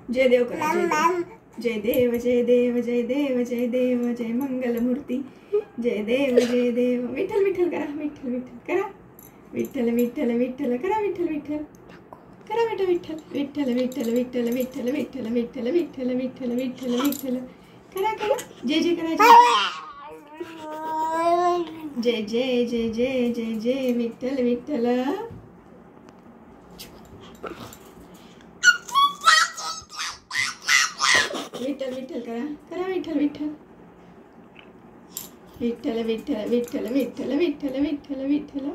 जय देव करा, जय देव जय देव जय देव जय देव जय मंगल मूर्ती, जय देव विठ्ठल विठ्ठल करा, विठ्ठल विठ्ठल करा, विठ्ठल विठ्ठल विठ्ठल करा, विठ्ठल विठ्ठल करा, बेटा विठ्ठल विठ्ठल विठ्ठल विठ्ठल विठ्ठल विठ्ठल विठ्ठल विठ्ठल विठ्ठल विठ्ठल विठ्ठल करा करा, जय जय करा, जय जय जय जय जय जय विठ्ठल विठ्ठल, विठ्ठल विठ्ठल करा, करा विठ्ठल विठ्ठल विठ्ठल विठ्ठल विठ्ठल विठ्ठल विठ्ठल विठ्ठल विठ्ठल